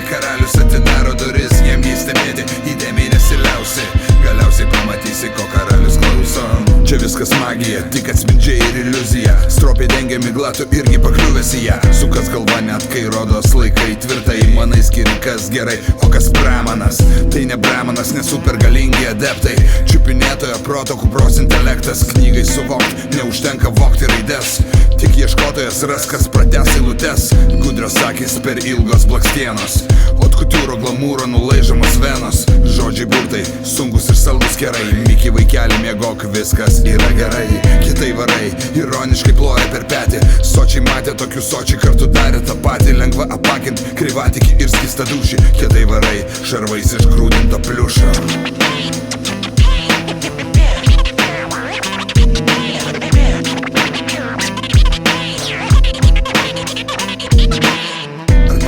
karalius atidaro duris, jiem jį stebėti įdėmiai nesiliausi. Galiausiai pamatysi, ko karalius klauso. Čia viskas magija, tik atspindžiai ir iliuzija. Stropiai dengia migla, tu irgi pakliuvęs į ją. Sukas galva net, kai rodos laikai tvirtai. Manai skiri, kas gerai, o kas brahmanas. Tai ne brahmanas, ne supergalingi adeptai. Čiupinėtojo proto kupros intelektas. Knygai suvokt, neužtenka vokti raides. Tik ieškotojas ras, kas pratęs eilutes. Gudrios akys per ilgos blakstienos. Ot kutiūro glamūro nulaižamos venos. Žodžiai burtai, sunkus ir saldus kerai. Miki vaikeli miegok, viskas yra gerai. Kitai varai, ironiškai ploja per petį. Sočiai matė, tokių sočiai kartu darė tą patį. Lengva apakint, krivatikį ir skistą dūšį. Kitai varai, šarvais išgrūdinto pliušo.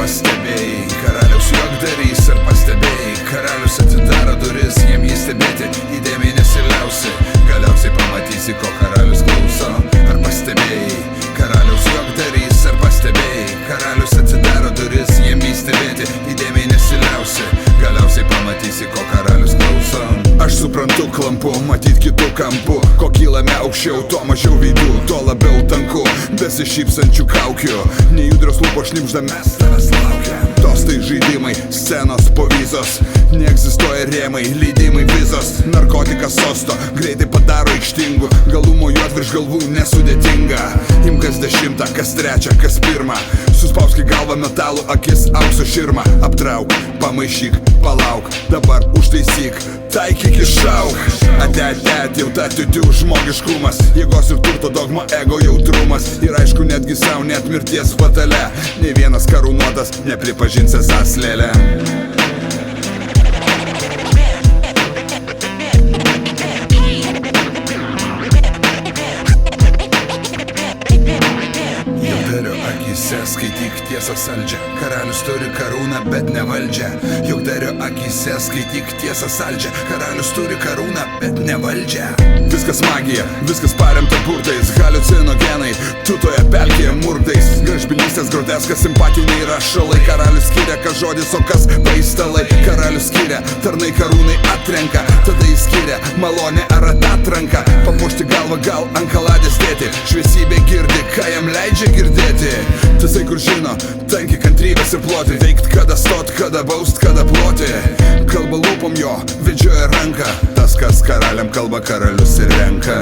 Pastebėjai, karaliaus juokdarys, ar pastebėjai, karalius atidaro duris, jiem jį stebėti įdėmiai nesiliausi. Galiausiai pamatysi, ko karalius klauso. Ar pastebėjai, karaliaus juokdarys, ar pastebėjai, karalius atidaro duris, jiem jį stebėti įdėmiai nesiliausi. Galiausiai pamatysi, ko karalius klauso. Aš suprantu klampu, matyt kitų kampų. Ko kylame aukščiau, tuo mažiau veidų, tuo labiau tanku. Besišypsančių kaukių, nejudrios lūpos šnipžda, mes tavęs laukiam. Tostai žaidimai, scenos povizos. Neegzistuoja rėmai, leidimai vizos. Narkotikas sosto, greitai padaro aikštingų. Galų mojuot virš galvų nesudėtinga. Imk kas 10, kas 3, kas 1. Suspausk į galvą metalų, akis aukso širmą. Aptrauk, pamaišyk, palauk, dabar užtaisyk, taikyk iššauk. Ate, jau ta tiutių žmogiškumas. Jėgos ir turto dogma, ego jautrumas. Ir aišku netgi savo net mirties fatale. Ne vienas karūnuotas nepripažins esąs lėlė. Juokdario akyse skaityk tiesą saldžią. Karalius turi karūną, bet ne valdžią. Juokdario akyse skaityk tiesą saldžią. Karalius turi karūną, bet ne valdžią. Viskas magija, viskas paremta burtais. Haliucinogenai, tu toje pelkėje murkdais. Gražbylystės groteskas, simpatiniai rašalai. Karalius skiria, kas žodis, o kas paistalai. Karalius skiria, tarnai karūnai atrenka. Tada jis skiria, malonė ar atatranka. Papuošti galvą gal ant kaladės dėti. Šviesybė girdi, ką jam leidžia girdėti. Tasai kur žino, tanki kantrybės ir ploti. Veikt, kada stot, kada baust, kada ploti. Kalba lūpom jo, vedžioja ranką. Tas, kas karaliam kalba, karalius ir renka.